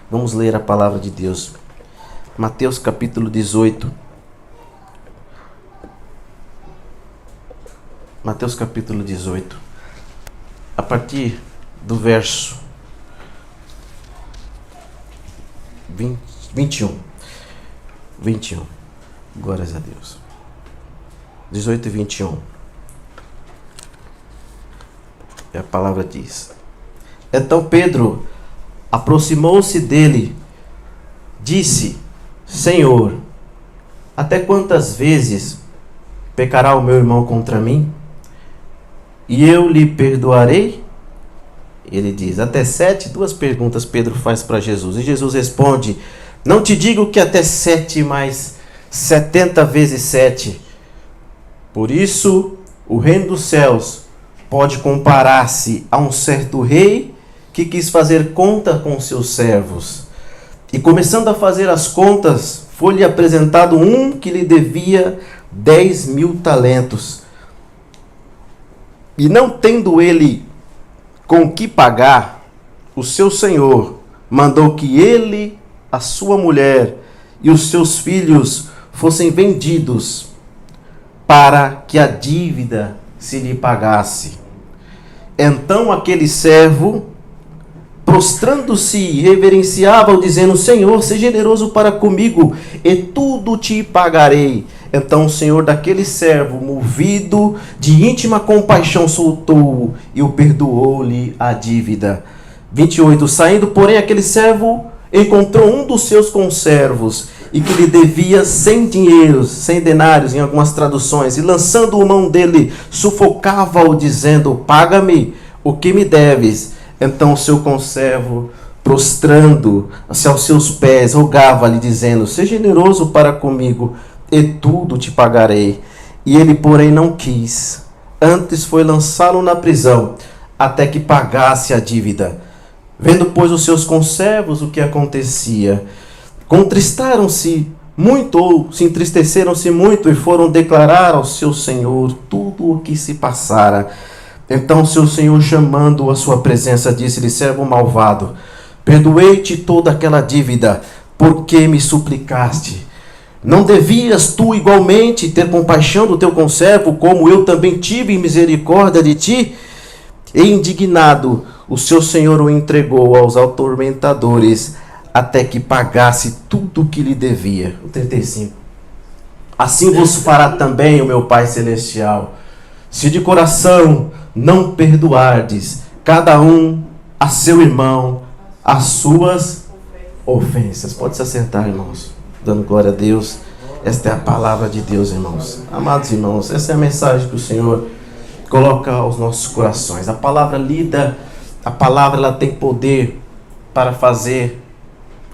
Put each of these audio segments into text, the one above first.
Vamos ler a palavra de Deus. Mateus capítulo 18. Mateus capítulo 18. A partir do verso 21. Glórias a Deus. 18 e 21. E a palavra diz: Então Pedro aproximou-se dele, disse: Senhor, até quantas vezes pecará o meu irmão contra mim, e eu lhe perdoarei? Ele diz: até 7. Duas perguntas Pedro faz para Jesus, e Jesus responde: não te digo que até 7, mas 70 vezes 7. Por isso, o reino dos céus pode comparar-se a um certo rei que quis fazer conta com seus servos. E começando a fazer as contas, foi-lhe apresentado um que lhe devia 10.000 talentos. E não tendo ele com que pagar, o seu senhor mandou que ele, a sua mulher e os seus filhos fossem vendidos para que a dívida se lhe pagasse. Então aquele servo, prostrando-se, reverenciava-o, dizendo: Senhor, seja generoso para comigo, e tudo te pagarei. Então o senhor daquele servo, movido de íntima compaixão, soltou-o e o perdoou-lhe a dívida. 28. Saindo, porém, aquele servo encontrou um dos seus conservos, e que lhe devia 100 dinheiros, 100 denários em algumas traduções, e lançando mão dele, sufocava-o, dizendo: paga-me o que me deves. Então o seu conservo, prostrando-se aos seus pés, rogava-lhe, dizendo: seja generoso para comigo, e tudo te pagarei. E ele, porém, não quis, antes foi lançá-lo na prisão, até que pagasse a dívida. Vendo, pois, os seus conservos o que acontecia, contristaram-se muito, ou se entristeceram-se muito, e foram declarar ao seu senhor tudo o que se passara. Então seu senhor, chamando-o à sua presença, disse-lhe: servo malvado, perdoei-te toda aquela dívida, porque me suplicaste. Não devias tu igualmente ter compaixão do teu conservo, como eu também tive misericórdia de ti? E indignado, o seu senhor o entregou aos atormentadores, até que pagasse tudo o que lhe devia. O 35. Assim vos fará também o meu Pai Celestial, se de coração não perdoardes cada um a seu irmão as suas ofensas. Pode se assentar, irmãos, dando glória a Deus. Esta é a palavra de Deus, irmãos. Amados irmãos, essa é a mensagem que o Senhor coloca aos nossos corações. A palavra lida, a palavra, ela tem poder para fazer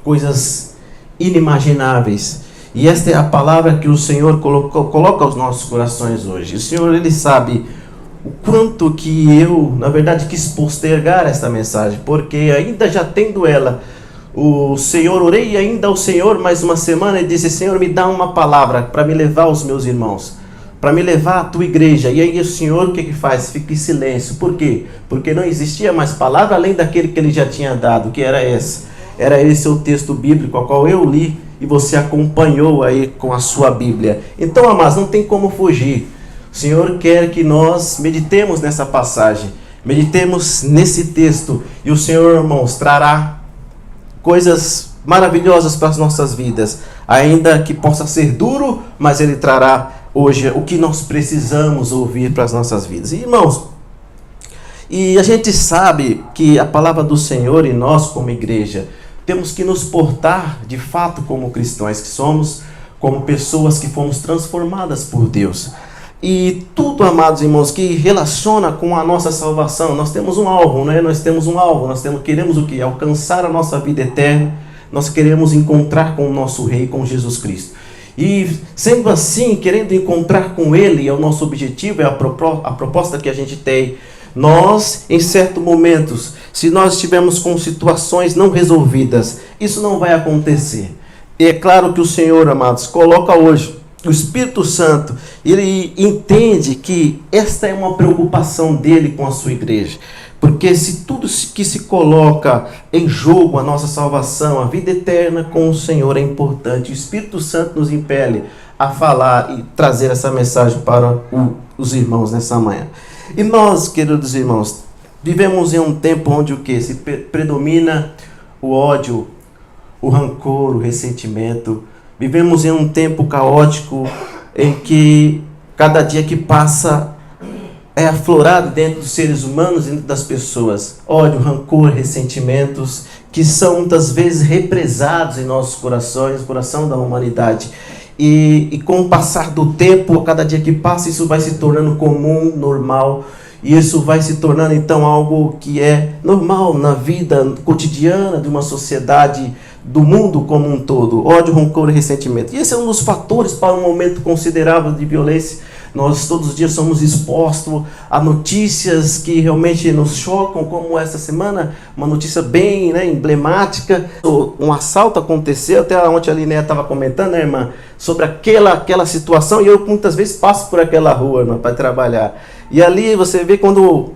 coisas inimagináveis. E esta é a palavra que o Senhor coloca aos nossos corações hoje. O Senhor, Ele sabe o quanto que eu, na verdade, quis postergar esta mensagem, porque ainda já tendo ela, o Senhor, orei ainda ao Senhor mais uma semana e disse: Senhor, me dá uma palavra para me levar aos meus irmãos, para me levar à tua igreja. E aí o Senhor, o que faz? Fica em silêncio. Por quê? Porque não existia mais palavra além daquele que Ele já tinha dado, que era esse. Era esse o texto bíblico ao qual eu li e você acompanhou aí com a sua Bíblia. Então, amados, não tem como fugir. O Senhor quer que nós meditemos nessa passagem, meditemos nesse texto, e o Senhor, irmãos, trará coisas maravilhosas para as nossas vidas, ainda que possa ser duro, mas Ele trará hoje o que nós precisamos ouvir para as nossas vidas. E, irmãos, e a gente sabe que a palavra do Senhor, e nós como igreja temos que nos portar de fato como cristãos que somos, como pessoas que fomos transformadas por Deus. E tudo, amados irmãos, que relaciona com a nossa salvação, nós temos um alvo, né? Nós temos um alvo, queremos o quê? Alcançar a nossa vida eterna. Nós queremos encontrar com o nosso Rei, com Jesus Cristo. E sendo assim, querendo encontrar com Ele, é o nosso objetivo, é a proposta que a gente tem. Nós, em certos momentos, se nós estivermos com situações não resolvidas, isso não vai acontecer. E é claro que o Senhor, amados, coloca hoje o Espírito Santo, ele entende que esta é uma preocupação dele com a sua igreja. Porque se tudo que se coloca em jogo, a nossa salvação, a vida eterna com o Senhor é importante. O Espírito Santo nos impele a falar e trazer essa mensagem para os irmãos nessa manhã. E nós, queridos irmãos, vivemos em um tempo onde o que? Se predomina o ódio, o rancor, o ressentimento. Vivemos em um tempo caótico em que cada dia que passa é aflorado dentro dos seres humanos, dentro das pessoas. Ódio, rancor, ressentimentos, que são muitas vezes represados em nossos corações, no coração da humanidade. E com o passar do tempo, a cada dia que passa, isso vai se tornando comum, normal. E isso vai se tornando então algo que é normal na vida cotidiana de uma sociedade, do mundo como um todo. Ódio, rancor e ressentimento. E esse é um dos fatores para um momento considerável de violência. Nós todos os dias somos expostos a notícias que realmente nos chocam, como essa semana, uma notícia bem emblemática. Um assalto aconteceu, até ontem a Linéia estava comentando, né, irmã, sobre aquela situação, e eu muitas vezes passo por aquela rua, irmã, para trabalhar. E ali você vê quando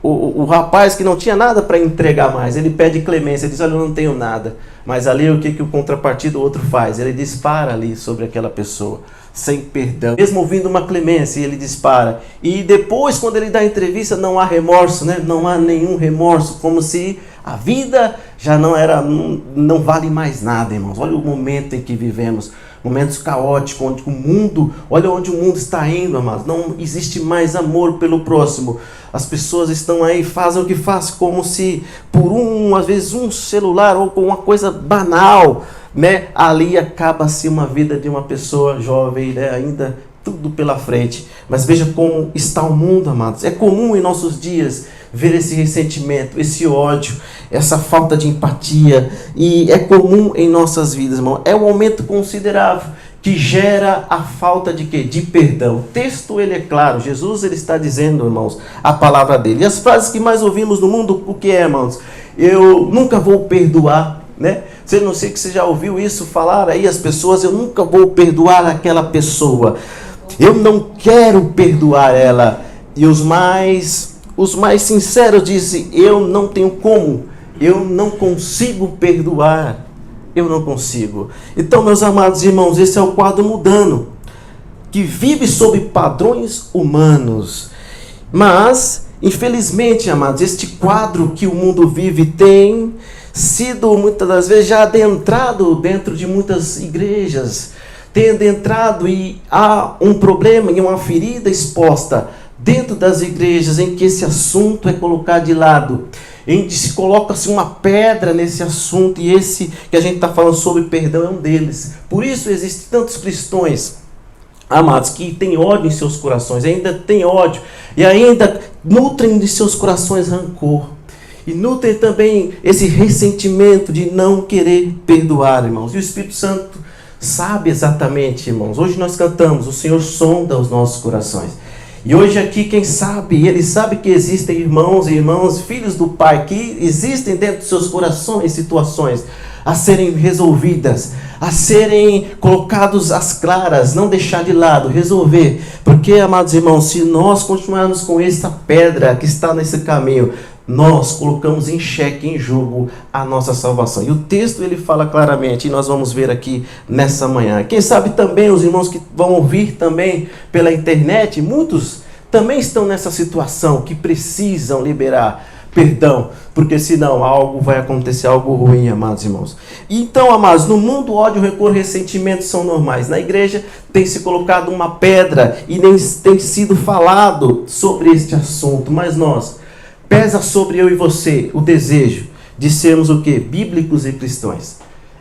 o rapaz que não tinha nada para entregar mais, ele pede clemência, ele diz, olha, eu não tenho nada. Mas ali o que o contrapartido, o outro faz? Ele dispara ali sobre aquela pessoa, sem perdão. Mesmo ouvindo uma clemência, ele dispara. E depois, quando ele dá a entrevista, não há remorso, né? Não há nenhum remorso, como se a vida já não vale mais nada, irmãos. Olha o momento em que vivemos. Momentos caóticos, onde o mundo, olha onde o mundo está indo, amados. Não existe mais amor pelo próximo. As pessoas estão aí, fazem o que fazem, como se por às vezes um celular ou com uma coisa banal, né? Ali acaba-se uma vida de uma pessoa jovem, né? Ainda tudo pela frente. Mas veja como está o mundo, amados. É comum em nossos dias ver esse ressentimento, esse ódio, essa falta de empatia, e é comum em nossas vidas, irmão. É um aumento considerável que gera a falta de quê? De perdão. O texto, ele é claro, Jesus, ele está dizendo, irmãos, a palavra dele. E as frases que mais ouvimos no mundo, o que é, irmãos? Eu nunca vou perdoar, né? Você não sei que você já ouviu isso falar aí, as pessoas, eu nunca vou perdoar aquela pessoa. Eu não quero perdoar ela. E os mais sinceros dizem, eu não tenho como, eu não consigo perdoar, eu não consigo. Então, meus amados irmãos, esse é o quadro mundano, que vive sob padrões humanos. Mas, infelizmente, amados, este quadro que o mundo vive tem sido, muitas das vezes, já adentrado dentro de muitas igrejas, tem adentrado e há um problema e uma ferida exposta dentro das igrejas em que esse assunto é colocado de lado, em que se coloca-se uma pedra nesse assunto, e esse que a gente está falando sobre perdão é um deles. Por isso existem tantos cristãos, amados, que têm ódio em seus corações, ainda têm ódio, e ainda nutrem de seus corações rancor, e nutrem também esse ressentimento de não querer perdoar, irmãos. E o Espírito Santo sabe exatamente, irmãos. Hoje nós cantamos, o Senhor sonda os nossos corações. E hoje aqui, quem sabe, ele sabe que existem irmãos e irmãs, filhos do Pai, que existem dentro dos seus corações situações a serem resolvidas, a serem colocados às claras, não deixar de lado, resolver. Porque, amados irmãos, se nós continuarmos com esta pedra que está nesse caminho, nós colocamos em xeque, em jogo, a nossa salvação. E o texto, ele fala claramente, e nós vamos ver aqui nessa manhã. Quem sabe também os irmãos que vão ouvir também pela internet, muitos também estão nessa situação, que precisam liberar perdão, porque senão algo vai acontecer, algo ruim, amados irmãos. Então, amados, no mundo, ódio, rancor, ressentimento são normais. Na igreja tem se colocado uma pedra e nem tem sido falado sobre este assunto, mas pesa sobre eu e você o desejo de sermos o quê? Bíblicos e cristãos.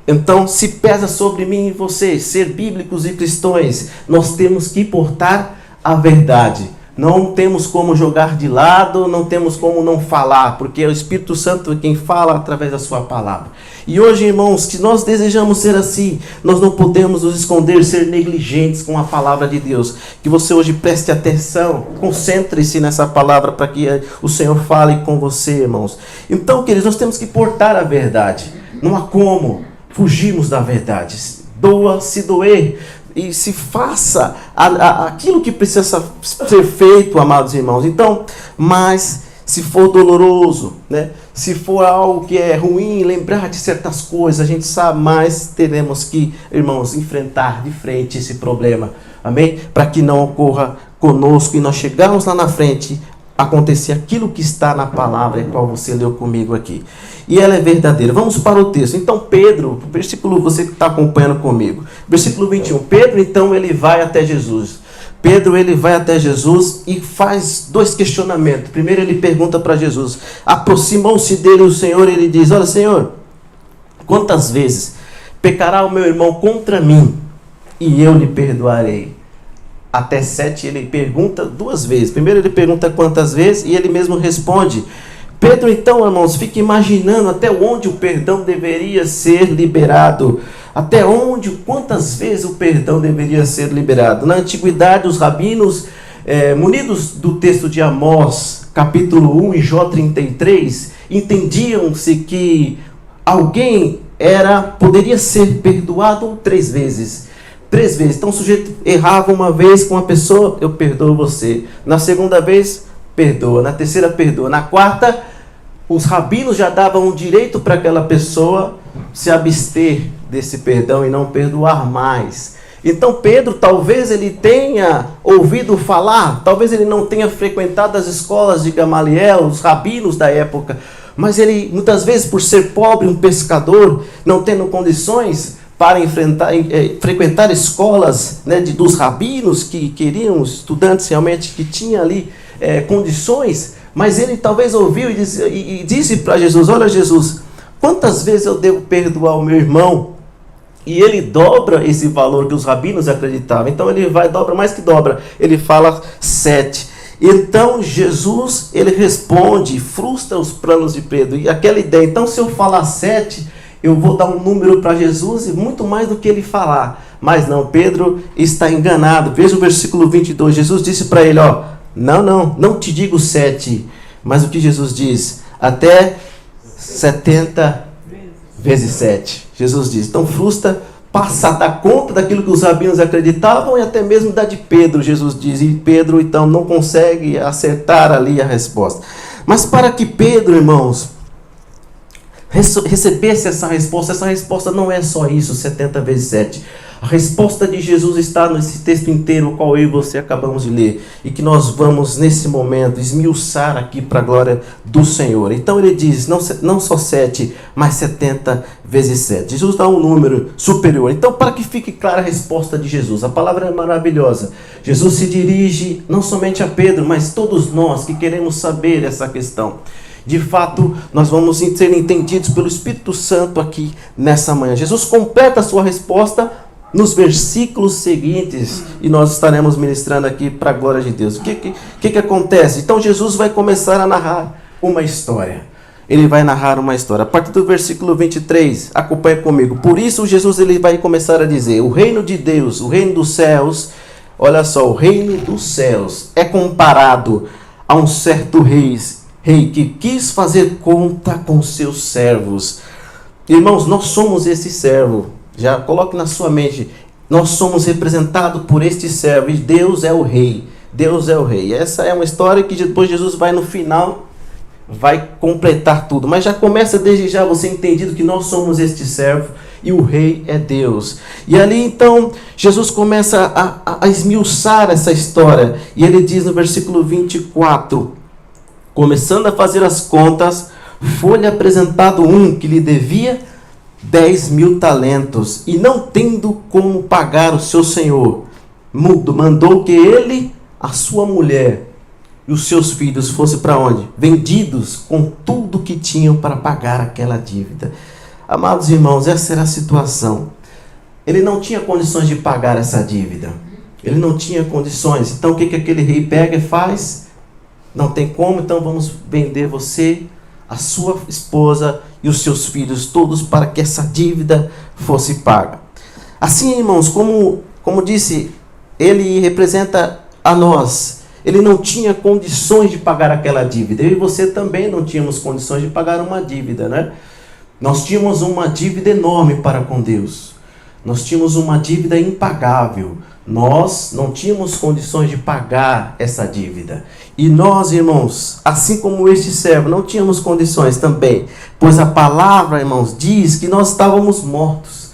Então, se pesa sobre mim e você ser bíblicos e cristãos, nós temos que portar a verdade. Não temos como jogar de lado, não temos como não falar, porque é o Espírito Santo quem fala através da sua palavra. E hoje, irmãos, se nós desejamos ser assim, nós não podemos nos esconder, ser negligentes com a palavra de Deus. Que você hoje preste atenção, concentre-se nessa palavra para que o Senhor fale com você, irmãos. Então, queridos, nós temos que portar a verdade. Não há como fugirmos da verdade. Doa se doer. E se faça aquilo que precisa ser feito, amados irmãos. Então, mas se for doloroso, né? Se for algo que é ruim, lembrar de certas coisas, a gente sabe, mas teremos que, irmãos, enfrentar de frente esse problema, amém? Para que não ocorra conosco e nós chegarmos lá na frente, acontecer aquilo que está na palavra, qual você leu comigo aqui. E ela é verdadeira. Vamos para o texto. Então Pedro, versículo, você que está acompanhando comigo, versículo 21, Pedro então ele vai até Jesus. Pedro ele vai até Jesus e faz dois questionamentos. Primeiro ele pergunta para Jesus, aproximou-se dele o Senhor e ele diz, olha Senhor, quantas vezes pecará o meu irmão contra mim e eu lhe perdoarei? Até 7 ele pergunta 2 vezes. Primeiro ele pergunta quantas vezes e ele mesmo responde. Pedro então, irmãos, fica imaginando até onde o perdão deveria ser liberado. Até onde, quantas vezes o perdão deveria ser liberado. Na antiguidade, os rabinos, munidos do texto de Amós, capítulo 1 e Jó 33, entendiam-se que alguém poderia ser perdoado 3 vezes. 3 vezes. Então o sujeito errava uma vez com uma pessoa, eu perdoo você. Na segunda vez, perdoa. Na terceira, perdoa. Na quarta, os rabinos já davam um direito para aquela pessoa se abster desse perdão e não perdoar mais. Então Pedro, talvez ele tenha ouvido falar, talvez ele não tenha frequentado as escolas de Gamaliel, os rabinos da época, mas ele, muitas vezes, por ser pobre, um pescador, não tendo condições para frequentar escolas, né, dos rabinos que queriam, estudantes realmente que tinham ali condições, mas ele talvez ouviu e disse para Jesus, olha Jesus, quantas vezes eu devo perdoar o meu irmão? E ele dobra esse valor que os rabinos acreditavam. Então ele dobra mais que dobra. Ele fala 7. Então Jesus, ele responde, frustra os planos de Pedro. E aquela ideia, então se eu falar 7, eu vou dar um número para Jesus e muito mais do que ele falar. Mas não, Pedro está enganado. Veja o versículo 22. Jesus disse para ele, não te digo 7. Mas o que Jesus diz? Até 70 vezes 7. Jesus diz, então frustra, passa a dar conta daquilo que os rabinos acreditavam e até mesmo da de Pedro, Jesus diz. E Pedro então não consegue acertar ali a resposta. Mas para que Pedro, irmãos, recebesse essa resposta não é só isso, 70 vezes 7. A resposta de Jesus está nesse texto inteiro, o qual eu e você acabamos de ler, e que nós vamos nesse momento esmiuçar aqui para a glória do Senhor. Então ele diz, não só 7, mas 70 vezes 7. Jesus dá um número superior. Então, para que fique clara a resposta de Jesus, a palavra é maravilhosa. Jesus se dirige não somente a Pedro, mas todos nós que queremos saber essa questão. De fato, nós vamos ser entendidos pelo Espírito Santo aqui nessa manhã. Jesus completa a sua resposta nos versículos seguintes, e nós estaremos ministrando aqui para a glória de Deus. O que acontece? Então Jesus vai começar a narrar uma história. Ele vai narrar uma história. A partir do versículo 23, acompanhe comigo. Por isso Jesus ele vai começar a dizer, o reino de Deus, o reino dos céus, olha só, o reino dos céus é comparado a um certo rei que quis fazer conta com seus servos. Irmãos, nós somos esse servo. Já coloque na sua mente, nós somos representados por este servo, e Deus é o rei. Deus é o rei. Essa é uma história que depois Jesus vai no final, vai completar tudo. Mas já começa desde já você entendido que nós somos este servo e o rei é Deus. E ali então Jesus começa a esmiuçar essa história. E ele diz no versículo 24, começando a fazer as contas, foi-lhe apresentado um que lhe devia 10.000 talentos, e não tendo como pagar o seu senhor, mandou que ele, a sua mulher e os seus filhos fossem para onde? Vendidos com tudo que tinham para pagar aquela dívida. Amados irmãos, essa era a situação. Ele não tinha condições de pagar essa dívida. Ele não tinha condições. Então o que aquele rei pega e faz? Não tem como, então vamos vender você, a sua esposa e os seus filhos todos para que essa dívida fosse paga. Assim, irmãos, como disse, ele representa a nós. Ele não tinha condições de pagar aquela dívida. Eu e você também não tínhamos condições de pagar uma dívida, né? Nós tínhamos uma dívida enorme para com Deus. Nós tínhamos uma dívida impagável. Nós não tínhamos condições de pagar essa dívida. E nós, irmãos, assim como este servo, não tínhamos condições também. Pois a palavra, irmãos, diz que nós estávamos mortos.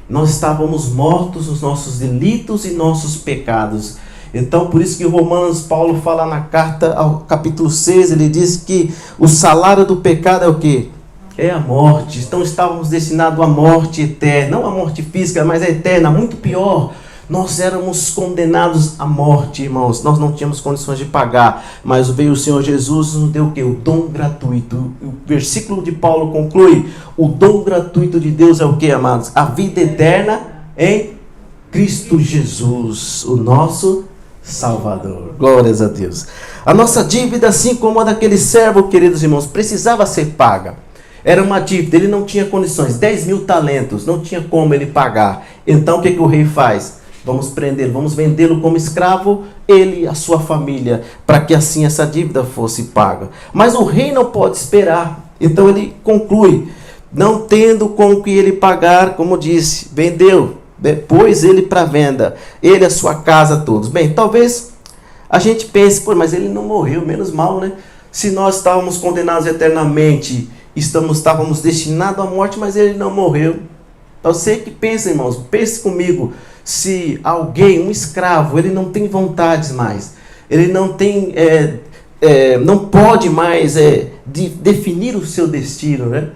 Nós estávamos mortos nos nossos delitos e nossos pecados. Então, por isso que Romanos, Paulo fala na carta ao capítulo 6, ele diz que o salário do pecado é o quê? É a morte. Então estávamos destinados à morte eterna, não à morte física, mas a eterna, muito pior. Nós éramos condenados à morte, irmãos. Nós não tínhamos condições de pagar, mas veio o Senhor Jesus e nos deu o quê? O dom gratuito. O versículo de Paulo conclui: o dom gratuito de Deus é o quê, amados? A vida eterna em Cristo Jesus, o nosso Salvador. Glórias a Deus. A nossa dívida, assim como a daquele servo, queridos irmãos, precisava ser paga. Era uma dívida, ele não tinha condições. 10.000 talentos, não tinha como ele pagar. Então o que o rei faz? Vamos prender, vamos vendê-lo como escravo, ele e a sua família, para que assim essa dívida fosse paga. Mas o rei não pode esperar. Então ele conclui: não tendo com que ele pagar, como disse, vendeu, pôs ele para venda, ele e a sua casa todos. Bem, talvez a gente pense: pô, mas ele não morreu, menos mal, né? Se nós estávamos condenados eternamente, estávamos destinados à morte, mas ele não morreu. Então você que pensa, irmãos, pense comigo: se alguém, um escravo, ele não tem vontades mais, ele não tem, não pode mais definir o seu destino, né?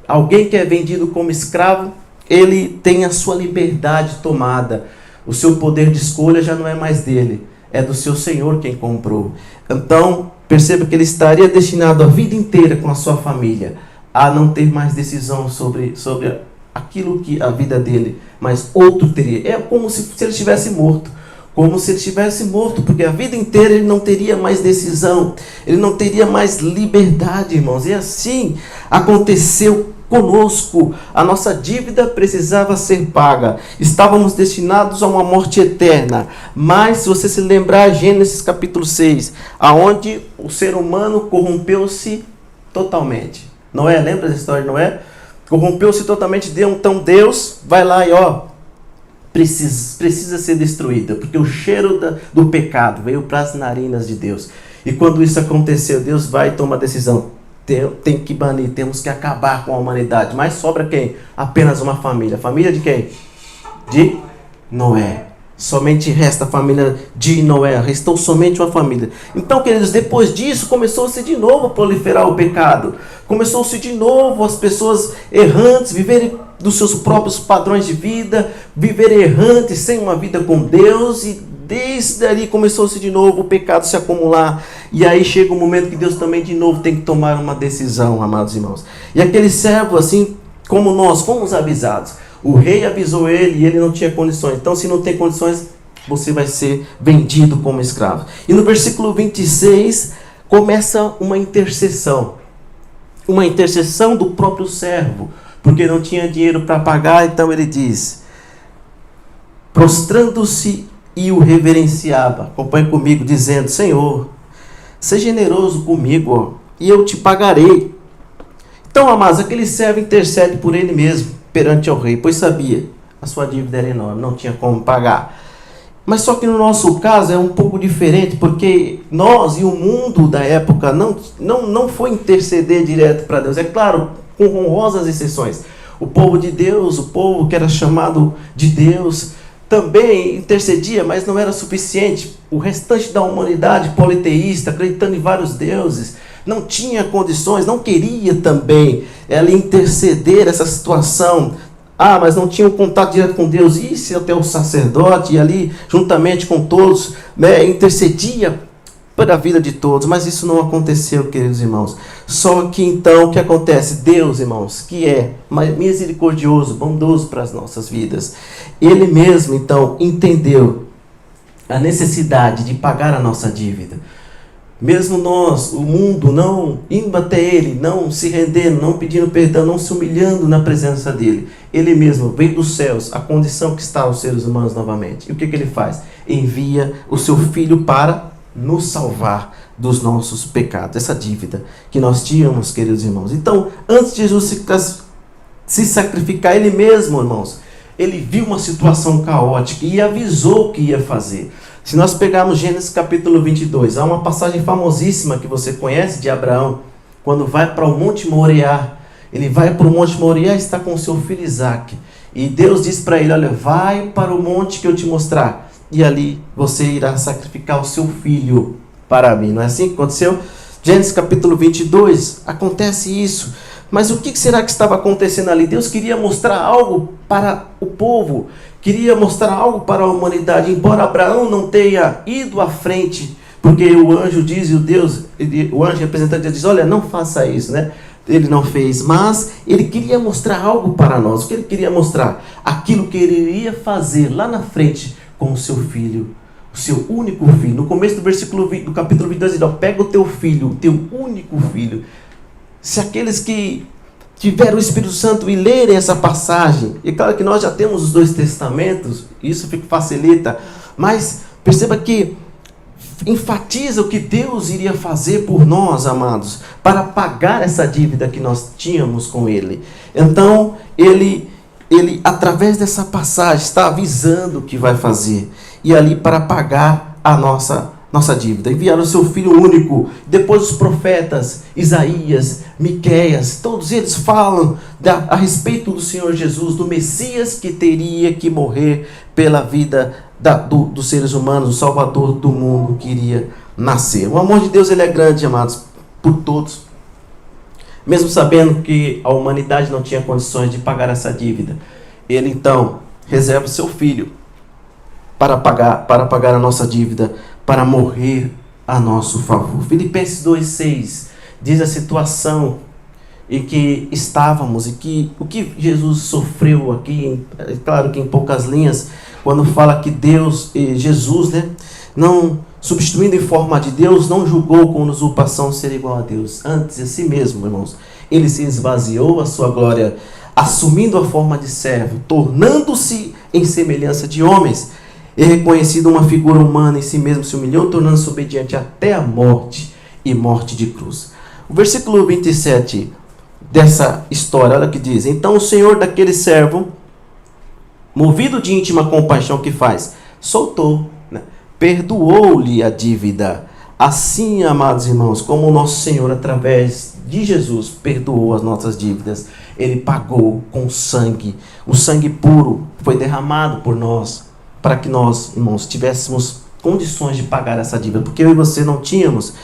Alguém que é vendido como escravo, ele tem a sua liberdade tomada, o seu poder de escolha já não é mais dele, é do seu Senhor quem comprou. Então perceba que ele estaria destinado a vida inteira com a sua família a não ter mais decisão sobre aquilo que a vida dele, mas outro teria. É como se ele estivesse morto. Como se ele estivesse morto, porque a vida inteira ele não teria mais decisão, ele não teria mais liberdade, irmãos. E assim aconteceu conosco. A nossa dívida precisava ser paga. Estávamos destinados a uma morte eterna. Mas, se você se lembrar, Gênesis capítulo 6, aonde o ser humano corrompeu-se totalmente. Noé, lembra da história de Noé? Corrompeu-se totalmente. Então Deus vai lá e precisa ser destruída, porque o cheiro do pecado veio para as narinas de Deus. E quando isso aconteceu, Deus vai e toma a decisão: tem que banir, temos que acabar com a humanidade. Mas sobra quem? Apenas uma família. Família de quem? De Noé. Somente resta a família de Noé, restou somente uma família. Então, queridos, depois disso começou-se de novo a proliferar o pecado. Começou-se de novo as pessoas errantes viverem dos seus próprios padrões de vida, viverem errantes sem uma vida com Deus, e desde ali começou-se de novo o pecado se acumular. E aí chega um momento que Deus também de novo tem que tomar uma decisão, amados irmãos. E aquele servo, assim como nós, fomos avisados. O rei avisou ele e ele não tinha condições. Então, se não tem condições, você vai ser vendido como escravo. E no versículo 26 começa uma intercessão. Uma intercessão do próprio servo, porque não tinha dinheiro para pagar. Então ele diz, prostrando-se e o reverenciava. Acompanhe comigo, dizendo: Senhor, seja generoso comigo, e eu te pagarei. Então, amados, aquele servo intercede por ele mesmo perante ao rei, pois sabia, a sua dívida era enorme, não tinha como pagar. Mas só que no nosso caso é um pouco diferente, porque nós e o mundo da época não foi interceder direto para Deus. É claro, com honrosas exceções. O povo de Deus, o povo que era chamado de Deus, também intercedia, mas não era suficiente. O restante da humanidade politeísta, acreditando em vários deuses, não tinha condições, não queria também ela interceder essa situação. Mas não tinha um contato direto com Deus. Isso até o sacerdote, e ali, juntamente com todos, intercedia para a vida de todos. Mas isso não aconteceu, queridos irmãos. Só que então, o que acontece? Deus, irmãos, que é misericordioso, bondoso para as nossas vidas, Ele mesmo, então, entendeu a necessidade de pagar a nossa dívida. Mesmo nós, o mundo, não indo até Ele, não se rendendo, não pedindo perdão, não se humilhando na presença dEle, Ele mesmo veio dos céus, a condição que está os seres humanos novamente. E o que Ele faz? Envia o seu Filho para nos salvar dos nossos pecados, essa dívida que nós tínhamos, queridos irmãos. Então, antes de Jesus se sacrificar, Ele mesmo, irmãos, ele viu uma situação caótica e avisou o que ia fazer. Se nós pegarmos Gênesis capítulo 22, há uma passagem famosíssima que você conhece de Abraão, quando vai para o Monte Moriá. Ele vai para o Monte Moriá e está com o seu filho Isaque. E Deus diz para ele, olha, vai para o monte que eu te mostrar. E ali você irá sacrificar o seu filho para mim. Não é assim que aconteceu? Gênesis capítulo 22, acontece isso. Mas o que será que estava acontecendo ali? Deus queria mostrar algo para o povo. Queria mostrar algo para a humanidade. Embora Abraão não tenha ido à frente, porque o anjo diz, o anjo representante diz, olha, não faça isso, né? Ele não fez, mas ele queria mostrar algo para nós. O que ele queria mostrar? Aquilo que ele iria fazer lá na frente com o seu filho, o seu único filho. No começo do versículo do capítulo 22, ele diz, pega o teu filho, o teu único filho. Se aqueles que tiveram o Espírito Santo e lerem essa passagem, e claro que nós já temos os dois testamentos, isso facilita, mas perceba que enfatiza o que Deus iria fazer por nós, amados, para pagar essa dívida que nós tínhamos com Ele. Então, ele através dessa passagem, está avisando o que vai fazer. E ali para pagar a nossa dívida. Enviaram o seu Filho único. Depois os profetas, Isaías, Miqueias, todos eles falam a respeito do Senhor Jesus, do Messias que teria que morrer pela vida dos seres humanos, o Salvador do mundo que iria nascer. O amor de Deus, ele é grande, amados, por todos. Mesmo sabendo que a humanidade não tinha condições de pagar essa dívida, ele então reserva o seu Filho para pagar a nossa dívida, para morrer a nosso favor. Filipenses 2,6 diz a situação em que estávamos e que o que Jesus sofreu aqui, claro que em poucas linhas, quando fala que Jesus, né, não substituindo em forma de Deus, não julgou com usurpação ser igual a Deus. Antes de si mesmo, irmãos, ele se esvaziou a sua glória, assumindo a forma de servo, tornando-se em semelhança de homens, e reconhecido uma figura humana, em si mesmo se humilhou, tornando-se obediente até a morte e morte de cruz. O versículo 27 dessa história, olha o que diz: então o Senhor daquele servo, movido de íntima compaixão, que faz? Soltou, né? Perdoou-lhe a dívida. Assim, amados irmãos, como o nosso Senhor, através de Jesus, perdoou as nossas dívidas, ele pagou com sangue. O sangue puro foi derramado por nós, para que nós, irmãos, tivéssemos condições de pagar essa dívida, porque eu e você não tínhamos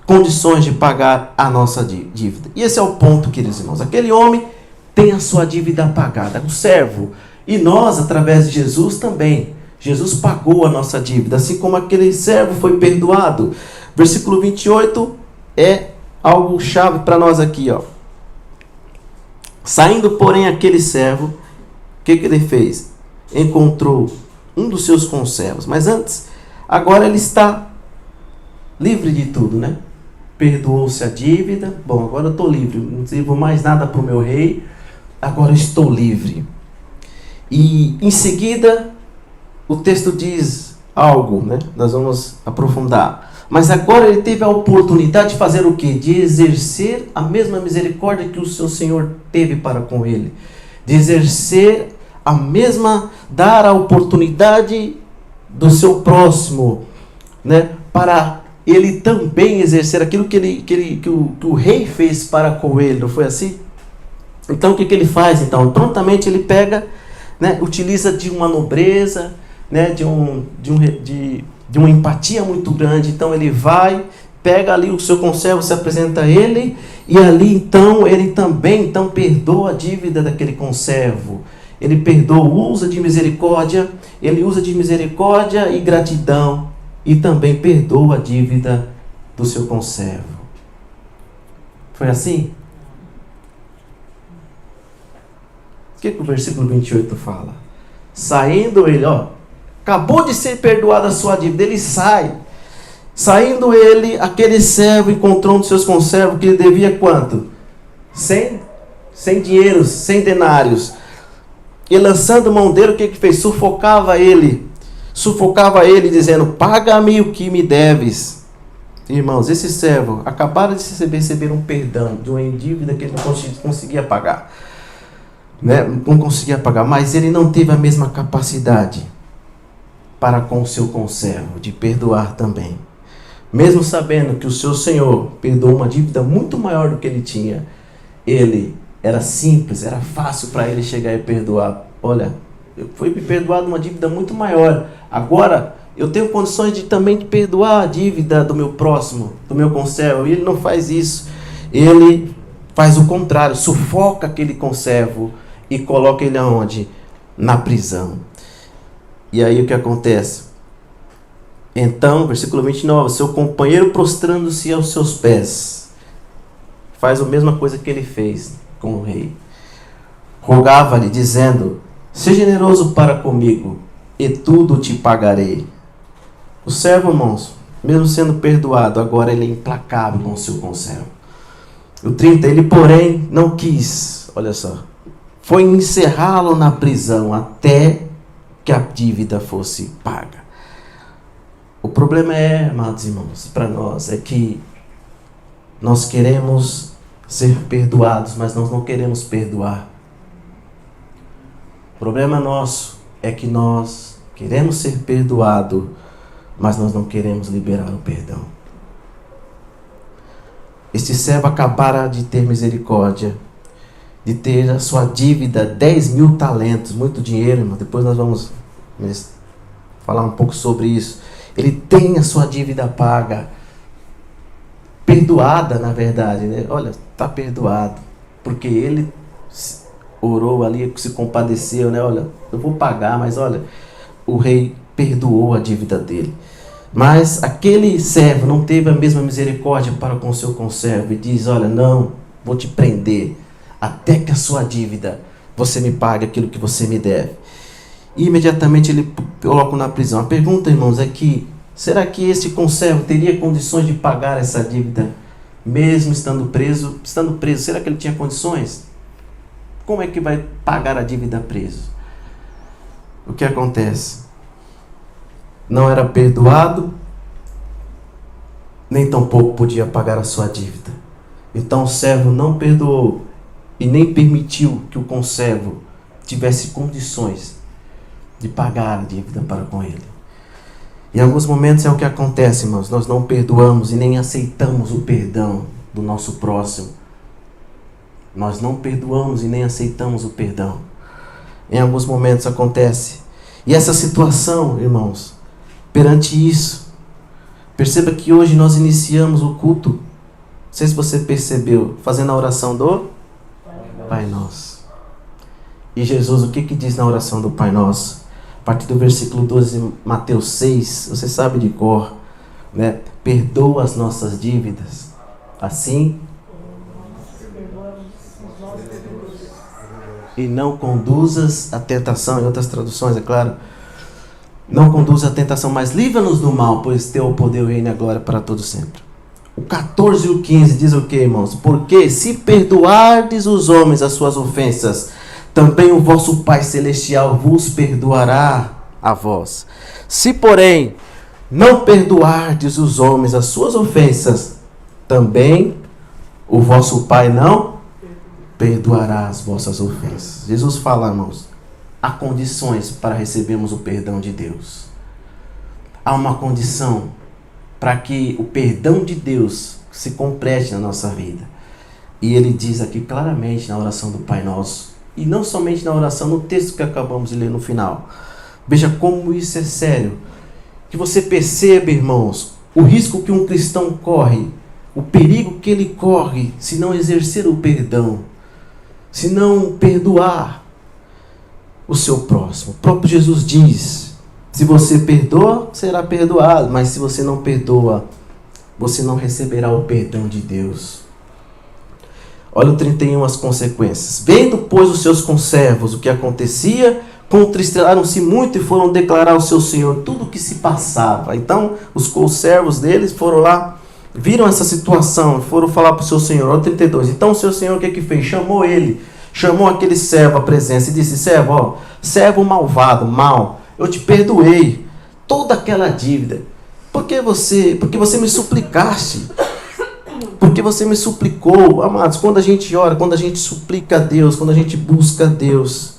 condições de pagar a nossa dívida. E esse é o ponto, queridos irmãos. Aquele homem tem a sua dívida pagada, o servo. E nós, através de Jesus também. Jesus pagou a nossa dívida, assim como aquele servo foi perdoado. Versículo 28 é algo chave para nós aqui, ó. Saindo, porém, aquele servo, o que ele fez? Encontrou um dos seus conservos. Mas antes, agora ele está livre de tudo, né? Perdoou-se a dívida. Bom, agora eu estou livre. Não devo mais nada para o meu rei. Agora eu estou livre. E em seguida, o texto diz algo, né? Nós vamos aprofundar. Mas agora ele teve a oportunidade de fazer o quê? De exercer a mesma misericórdia que o seu Senhor teve para com ele. De exercer a mesma, dar a oportunidade do seu próximo, né? Para ele também exercer aquilo que o rei fez para com ele. Não foi assim? Então o que ele faz? Então, prontamente ele pega, né? Utiliza de uma nobreza, né? de uma empatia muito grande. Então ele vai, pega ali o seu conservo, se apresenta a ele, e ali então ele também perdoa a dívida daquele conservo. Ele perdoa, usa de misericórdia, ele usa de misericórdia e gratidão, e também perdoa a dívida do seu conservo. Foi assim? O que o versículo 28 fala? Saindo ele, acabou de ser perdoada a sua dívida, ele sai. Saindo ele, aquele servo encontrou um dos seus conservos que lhe devia quanto? 100 dinheiros, 100 denários. E lançando mão dele, o que fez? Sufocava ele, dizendo: paga-me o que me deves. Irmãos, esse servo acabara de receber um perdão de uma dívida que ele não conseguia pagar. né? Não conseguia pagar, mas ele não teve a mesma capacidade para com o seu conservo de perdoar também. Mesmo sabendo que o seu senhor perdoou uma dívida muito maior do que ele tinha, ele era simples, era fácil para ele chegar e perdoar. Olha, eu fui me perdoado uma dívida muito maior. Agora eu tenho condições de também perdoar a dívida do meu próximo, do meu conservo. E ele não faz isso. Ele faz o contrário, sufoca aquele conservo e coloca ele aonde? Na prisão. E aí o que acontece? Então, versículo 29, seu companheiro prostrando-se aos seus pés, faz a mesma coisa que ele fez com o rei. Rogava-lhe, dizendo, seja generoso para comigo, e tudo te pagarei. O servo, irmãos, mesmo sendo perdoado, agora ele é implacável com o seu conservo. O 30, ele porém não quis, olha só, foi encerrá-lo na prisão até que a dívida fosse paga. O problema é, amados irmãos, para nós, é que nós queremos ser perdoados, mas nós não queremos perdoar. O problema nosso é que nós queremos ser perdoados, mas nós não queremos liberar o perdão. Este servo acabara de ter misericórdia, de ter a sua dívida 10.000 talentos, muito dinheiro, irmão. Depois nós vamos falar um pouco sobre isso. Ele tem a sua dívida paga, perdoada, na verdade, né? Olha, está perdoado, porque ele orou ali, se compadeceu, né? Olha, eu vou pagar, mas olha, o rei perdoou a dívida dele. Mas aquele servo não teve a mesma misericórdia para com o seu conservo e diz, olha, não, vou te prender até que a sua dívida, você me pague aquilo que você me deve. E imediatamente ele coloca na prisão. A pergunta, irmãos, é que, será que esse conservo teria condições de pagar essa dívida, mesmo estando preso? Estando preso, será que ele tinha condições? Como é que vai pagar a dívida preso? O que acontece? Não era perdoado, nem tampouco podia pagar a sua dívida. Então o servo não perdoou e nem permitiu que o conservo tivesse condições de pagar a dívida para com ele. Em alguns momentos é o que acontece, irmãos. Nós não perdoamos e nem aceitamos o perdão do nosso próximo. Nós não perdoamos e nem aceitamos o perdão. Em alguns momentos acontece. E essa situação, irmãos, perante isso, perceba que hoje nós iniciamos o culto, não sei se você percebeu, fazendo a oração do Pai Nosso. E Jesus, o que diz na oração do Pai Nosso? A partir do versículo 12 de Mateus 6, você sabe de cor, né? Perdoa as nossas dívidas, assim, e não conduzas a tentação, em outras traduções, é claro, não conduz a tentação, mas livra-nos do mal, pois teu o poder, o reino e a glória para todos sempre. O 14 e o 15 diz o que, irmãos? Porque se perdoardes os homens as suas ofensas, também o vosso Pai Celestial vos perdoará a vós. Se, porém, não perdoardes os homens as suas ofensas, também o vosso Pai não perdoará as vossas ofensas. Jesus fala, irmãos, há condições para recebermos o perdão de Deus. Há uma condição para que o perdão de Deus se complete na nossa vida. E ele diz aqui claramente na oração do Pai Nosso, e não somente na oração, no texto que acabamos de ler no final. Veja como isso é sério. Que você perceba, irmãos, o risco que um cristão corre, o perigo que ele corre se não exercer o perdão, se não perdoar o seu próximo. O próprio Jesus diz, se você perdoa, será perdoado, mas se você não perdoa, você não receberá o perdão de Deus. Olha o 31, as consequências. Vendo, pois, os seus conservos o que acontecia, contristaram-se muito e foram declarar ao seu senhor tudo o que se passava. Então, os conservos deles foram lá, viram essa situação, foram falar para o seu senhor. Olha o 32. Então, o seu senhor o que fez? Chamou ele, chamou aquele servo à presença e disse, servo, servo malvado, mal, eu te perdoei toda aquela dívida. Porque você me suplicaste. porque você me suplicou. Amados, quando a gente ora, quando a gente suplica a Deus, quando a gente busca a Deus,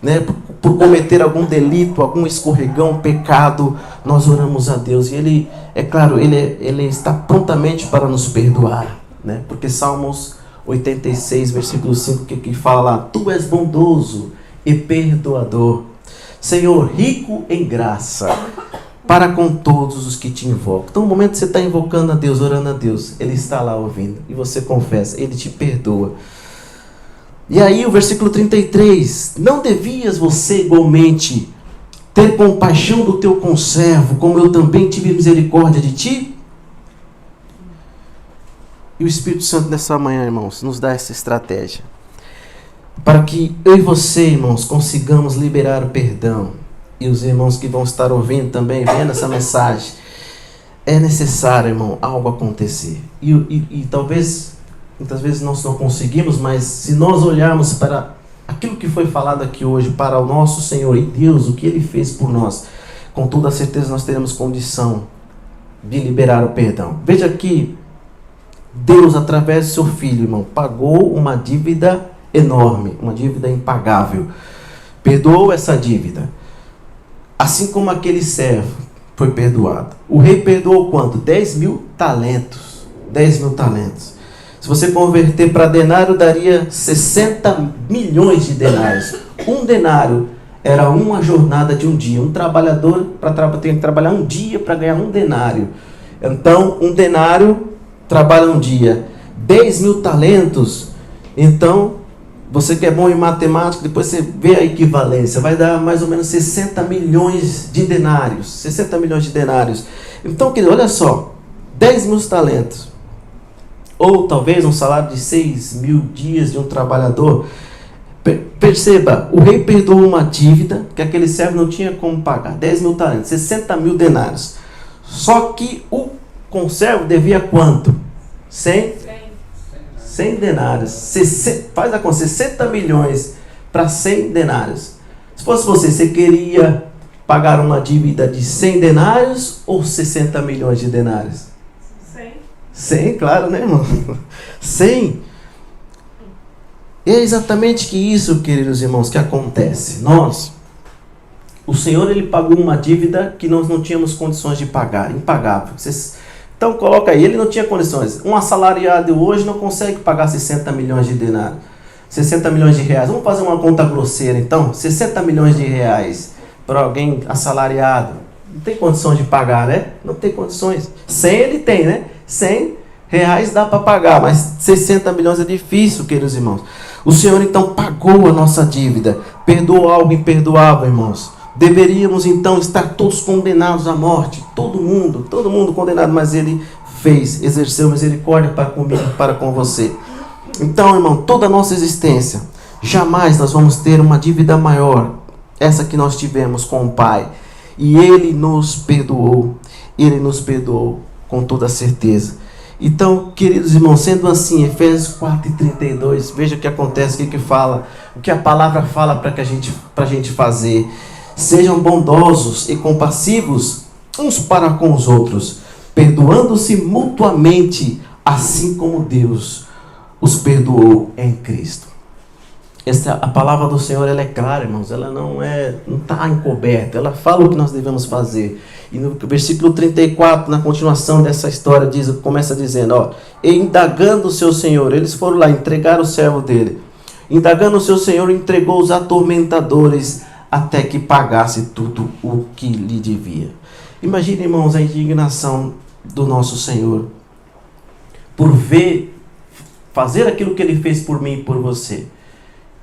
né, por cometer algum delito, algum escorregão, pecado, nós oramos a Deus. E Ele, é claro, Ele está prontamente para nos perdoar, né? Porque Salmos 86, versículo 5, que fala lá: Tu és bondoso e perdoador, Senhor, rico em graça, para com todos os que te invocam. Então, no momento que você está invocando a Deus, orando a Deus, Ele está lá ouvindo. E você confessa, Ele te perdoa. E aí o versículo 33, não devias você igualmente ter compaixão do teu conservo, como eu também tive misericórdia de ti? E o Espírito Santo nessa manhã, irmãos, nos dá essa estratégia, para que eu e você, irmãos, consigamos liberar o perdão. E os irmãos que vão estar ouvindo também, vendo essa mensagem, é necessário, irmão, algo acontecer. E talvez... muitas vezes nós não conseguimos, mas se nós olharmos para aquilo que foi falado aqui hoje, para o nosso Senhor e Deus, o que Ele fez por nós, com toda certeza nós teremos condição de liberar o perdão. Veja aqui, Deus, através do seu Filho, irmão, pagou uma dívida enorme, uma dívida impagável. Perdoou essa dívida. Assim como aquele servo foi perdoado. O rei perdoou quanto? 10.000 talentos. 10.000 talentos. Se você converter para denário, daria 60 milhões de denários. Um denário era uma jornada de um dia. Um trabalhador tem que trabalhar um dia para ganhar um denário. Então, um denário trabalha um dia. 10.000 talentos. Então, você que é bom em matemática, depois você vê a equivalência. Vai dar mais ou menos 60 milhões de denários. 60 milhões de denários. Então, querido, olha só. 10.000 talentos. Ou talvez um salário de 6.000 dias de um trabalhador. Perceba, o rei perdoou uma dívida que aquele servo não tinha como pagar. 10.000 talentos, 60.000 denários. Só que o conservo devia quanto? 100 denários. Faz a conta, 60 milhões para 100 denários. Se fosse você queria pagar uma dívida de 100 denários ou 60 milhões de denários? 100, claro, né, irmão? 100. E é exatamente que isso, queridos irmãos, que acontece. O Senhor, Ele pagou uma dívida que nós não tínhamos condições de pagar, impagável. Então, coloca aí, Ele não tinha condições. Um assalariado hoje não consegue pagar 60 milhões de denário, 60 milhões de reais. Vamos fazer uma conta grosseira, então. 60 milhões de reais para alguém assalariado. Não tem condições de pagar, né? Não tem condições. 100 ele tem, né? 100 reais dá para pagar, mas 60 milhões é difícil, queridos irmãos. O Senhor então pagou a nossa dívida, perdoou algo imperdoável, irmãos. Deveríamos então estar todos condenados à morte, todo mundo condenado, mas Ele exerceu misericórdia para comigo, para com você. Então, irmão, toda a nossa existência, jamais nós vamos ter uma dívida maior, essa que nós tivemos com o Pai. E Ele nos perdoou com toda certeza. Então, queridos irmãos, sendo assim, Efésios 4:32, veja o que acontece, o que a palavra fala para a gente fazer. Sejam bondosos e compassivos uns para com os outros, perdoando-se mutuamente, assim como Deus os perdoou em Cristo. A palavra do Senhor, ela é clara, irmãos, ela não está encoberta, ela fala o que nós devemos fazer. E no versículo 34, na continuação dessa história, começa dizendo, e indagando o seu Senhor, eles foram lá, entregaram o servo dele. Indagando o seu Senhor, entregou os atormentadores até que pagasse tudo o que lhe devia. Imagine, irmãos, a indignação do nosso Senhor por fazer aquilo que Ele fez por mim e por você.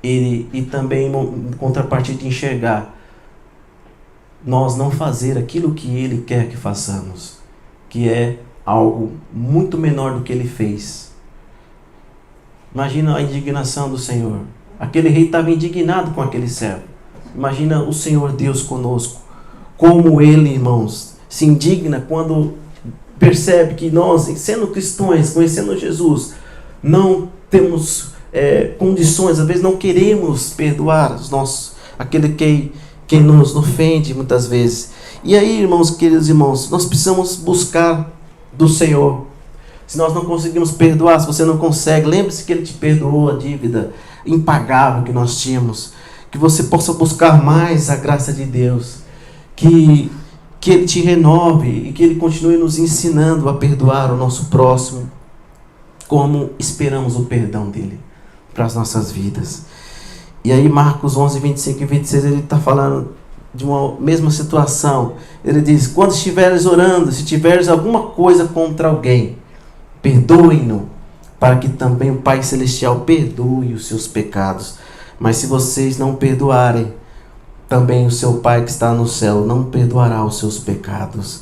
E também, em contrapartida, de enxergar nós não fazer aquilo que Ele quer que façamos, que é algo muito menor do que Ele fez. Imagina a indignação do Senhor. Aquele rei estava indignado com aquele servo. Imagina o Senhor Deus conosco. Como Ele, irmãos, se indigna quando percebe que nós, sendo cristãos, conhecendo Jesus, não temos condições, às vezes não queremos perdoar aquele que nos ofende muitas vezes. E aí, irmãos, queridos irmãos, nós precisamos buscar do Senhor Se nós não conseguimos perdoar, se você não consegue, lembre-se que Ele te perdoou a dívida impagável que nós tínhamos. Que você possa buscar mais a graça de Deus. Que Ele te renove e que Ele continue nos ensinando a perdoar o nosso próximo, como esperamos o perdão dEle para as nossas vidas. E aí Marcos 11, 25 e 26, ele está falando de uma mesma situação. Ele diz: quando estiveres orando, se tiveres alguma coisa contra alguém, perdoem-no, para que também o Pai Celestial perdoe os seus pecados. Mas se vocês não perdoarem, também o seu Pai que está no céu não perdoará os seus pecados.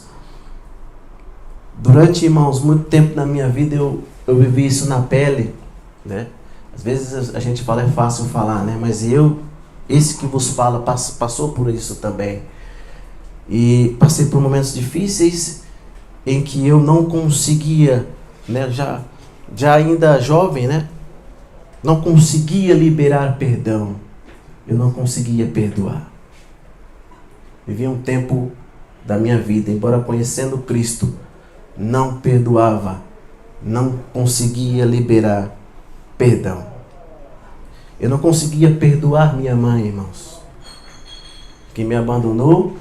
Durante, irmãos, muito tempo na minha vida eu vivi isso na pele, né? Às vezes a gente fala, é fácil falar, né? Mas esse que vos fala, passou por isso também. E passei por momentos difíceis em que eu não conseguia, né? Já ainda jovem, né? Não conseguia liberar perdão. Eu não conseguia perdoar. Vivi um tempo da minha vida, embora conhecendo Cristo, não perdoava, não conseguia liberar perdão. Eu não conseguia perdoar minha mãe, irmãos, que me abandonou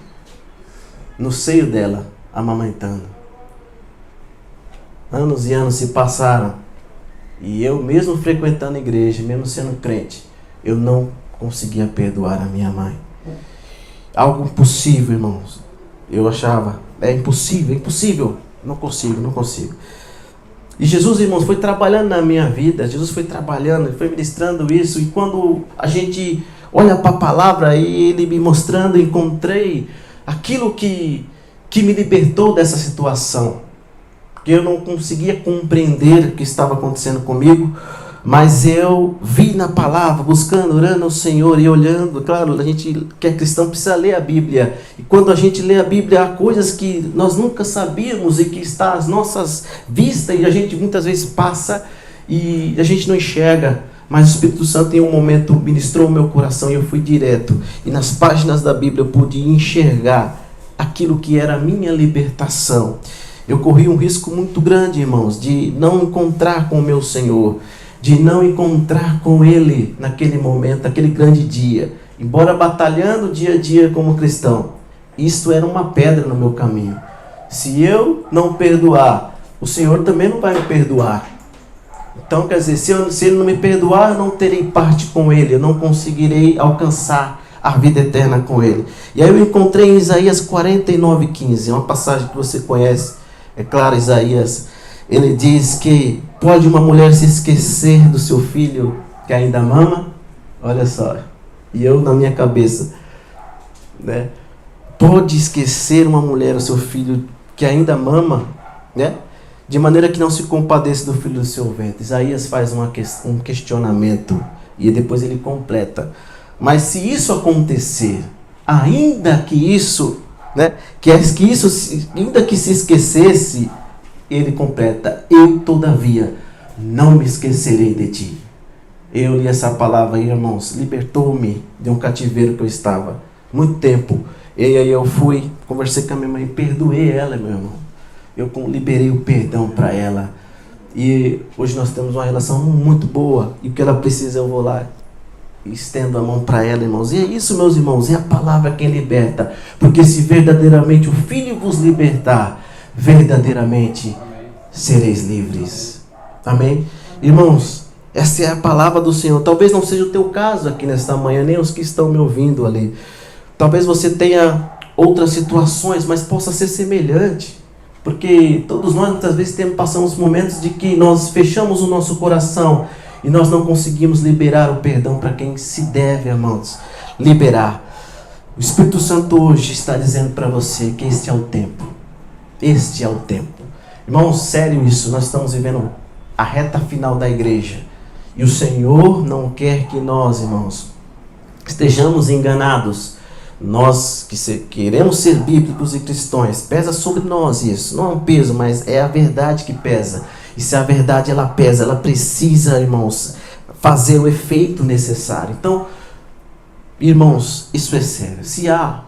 no seio dela, amamentando. Anos e anos se passaram e eu, mesmo frequentando a igreja, mesmo sendo crente, eu não conseguia perdoar a minha mãe. Algo impossível, irmãos. Eu achava, é impossível. Não consigo. E Jesus, irmãos, foi trabalhando na minha vida. Jesus foi trabalhando, Ele foi ministrando isso. E quando a gente olha para a palavra e Ele me mostrando, encontrei aquilo que me libertou dessa situação. Que eu não conseguia compreender o que estava acontecendo comigo, mas eu vi na palavra, buscando, orando ao Senhor e olhando. Claro, a gente que é cristão precisa ler a Bíblia. E quando a gente lê a Bíblia, há coisas que nós nunca sabíamos e que está às nossas vistas e a gente muitas vezes passa e a gente não enxerga. Mas o Espírito Santo em um momento ministrou o meu coração e eu fui direto. E nas páginas da Bíblia eu pude enxergar aquilo que era a minha libertação. Eu corri um risco muito grande, irmãos, de não encontrar com o meu Senhor, de não encontrar com Ele naquele momento, naquele grande dia. Embora batalhando dia a dia como cristão, isto era uma pedra no meu caminho. Se eu não perdoar, o Senhor também não vai me perdoar. Então, quer dizer, se Ele não me perdoar, eu não terei parte com Ele, eu não conseguirei alcançar a vida eterna com Ele. E aí eu encontrei em Isaías 49:15, uma passagem que você conhece. É claro, Isaías, ele diz que pode uma mulher se esquecer do seu filho que ainda mama? Olha só, e eu na minha cabeça, né? Pode esquecer uma mulher o seu filho que ainda mama, né? De maneira que não se compadeça do filho do seu ventre. Isaías faz um questionamento e depois ele completa. Mas se isso acontecer, ainda que isso, né, ainda que se esquecesse, ele completa: eu todavia não me esquecerei de ti. Eu li essa palavra aí, irmãos, libertou-me de um cativeiro que eu estava muito tempo. E aí eu fui, conversei com a minha mãe, perdoei ela, meu irmão. Eu liberei o perdão para ela. E hoje nós temos uma relação muito boa. E o que ela precisa eu vou lá e estendo a mão para ela, irmãos. E é isso, meus irmãos, é a palavra quem liberta. Porque se verdadeiramente o Filho vos libertar, verdadeiramente sereis livres. Amém? Irmãos, essa é a palavra do Senhor. Talvez não seja o teu caso aqui nesta manhã, nem os que estão me ouvindo ali. Talvez você tenha outras situações, mas possa ser semelhante. Porque todos nós muitas vezes passamos momentos de que nós fechamos o nosso coração e nós não conseguimos liberar o perdão para quem se deve, irmãos, liberar. O Espírito Santo hoje está dizendo para você que este é o tempo. Este é o tempo. Irmãos, sério isso, nós estamos vivendo a reta final da igreja. E o Senhor não quer que nós, irmãos, estejamos enganados. Nós que queremos ser bíblicos e cristãos, pesa sobre nós isso. Não é um peso, mas é a verdade que pesa. E se a verdade ela pesa, ela precisa, irmãos, fazer o efeito necessário. Então, irmãos, isso é sério. Se há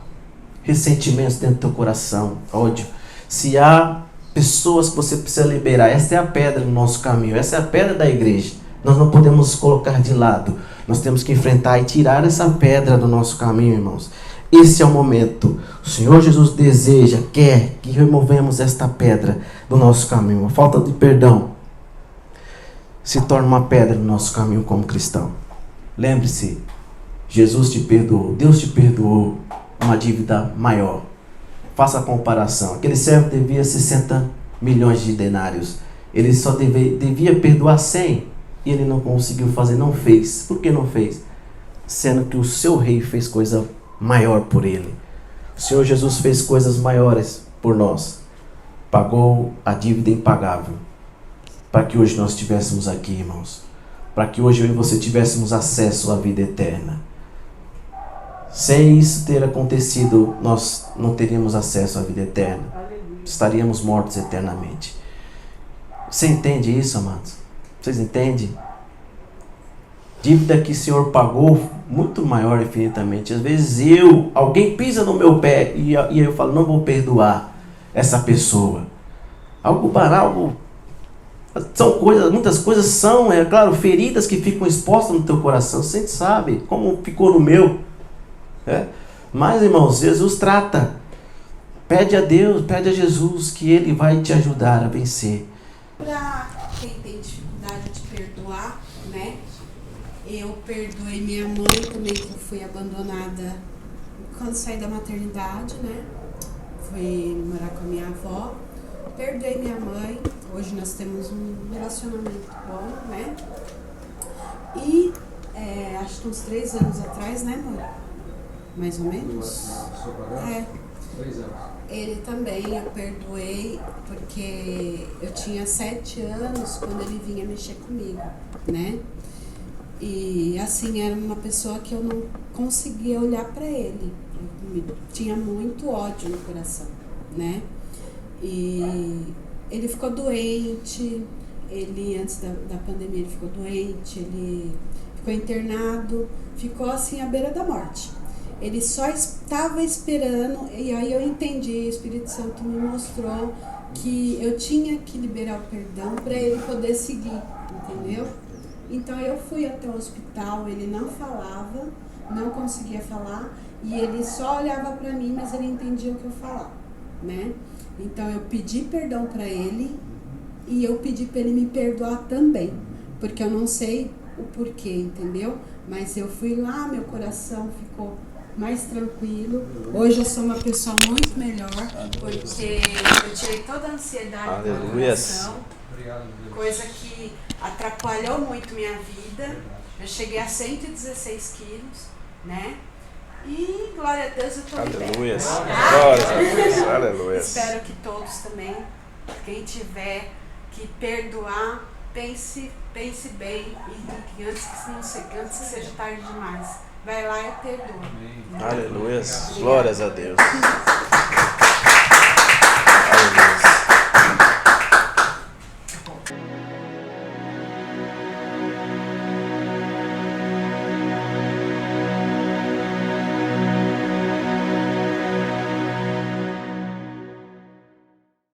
ressentimentos dentro do teu coração, ódio, se há pessoas que você precisa liberar. Essa é a pedra no nosso caminho, essa é a pedra da igreja. Nós não podemos colocar de lado, nós temos que enfrentar e tirar essa pedra do nosso caminho, irmãos. Esse é o momento. O Senhor Jesus deseja, quer que removemos esta pedra do nosso caminho. A falta de perdão se torna uma pedra no nosso caminho como cristão. Lembre-se, Jesus te perdoou, Deus te perdoou uma dívida maior. Faça a comparação. Aquele servo devia 60 milhões de denários. Ele só devia perdoar 100 e ele não conseguiu fazer, não fez. Por que não fez? Sendo que o seu rei fez coisa maior por ele. O Senhor Jesus fez coisas maiores por nós. Pagou a dívida impagável. Para que hoje nós estivéssemos aqui, irmãos. Para que hoje eu e você tivéssemos acesso à vida eterna. Sem isso ter acontecido, nós não teríamos acesso à vida eterna. Estaríamos mortos eternamente. Você entende isso, amados? Vocês entendem? Dívida que o Senhor pagou muito maior infinitamente. Às vezes alguém pisa no meu pé e eu falo, não vou perdoar essa pessoa. Algo banal, são coisas, muitas coisas são, é claro, feridas que ficam expostas no teu coração. Você sabe como ficou no meu. Mas, irmãos, Jesus trata. Pede a Deus, pede a Jesus que Ele vai te ajudar a vencer. Para quem tem dificuldade de perdoar, né? Eu perdoei minha mãe também, que eu fui abandonada quando saí da maternidade, né? Fui morar com a minha avó. Perdoei minha mãe. Hoje nós temos um relacionamento bom, né? E acho que uns 3 anos atrás, né, amor? Mais ou menos? 3 anos. Ele também eu perdoei porque eu tinha 7 anos quando ele vinha mexer comigo, né? E assim, era uma pessoa que eu não conseguia olhar para ele. Eu tinha muito ódio no coração, né? E ele ficou doente, antes da pandemia ele ficou doente, ele ficou internado, ficou assim à beira da morte. Ele só estava esperando, e aí eu entendi, o Espírito Santo me mostrou que eu tinha que liberar o perdão para ele poder seguir, entendeu? Então eu fui até o hospital, ele não falava, não conseguia falar, e ele só olhava para mim, mas ele entendia o que eu falava, né? Então eu pedi perdão para ele, e eu pedi para ele me perdoar também, porque eu não sei o porquê, entendeu? Mas eu fui lá, meu coração ficou mais tranquilo. Hoje eu sou uma pessoa muito melhor, porque eu tirei toda a ansiedade do meu coração, coisa que atrapalhou muito minha vida. Eu cheguei a 116 quilos, né? E glória a Deus, eu estou bem. Aleluia. Glória a Deus. Aleluia. Espero que todos também, quem tiver que perdoar, pense bem e antes que seja tarde demais. Vai lá e perdoa. Aleluia. Glórias a Deus.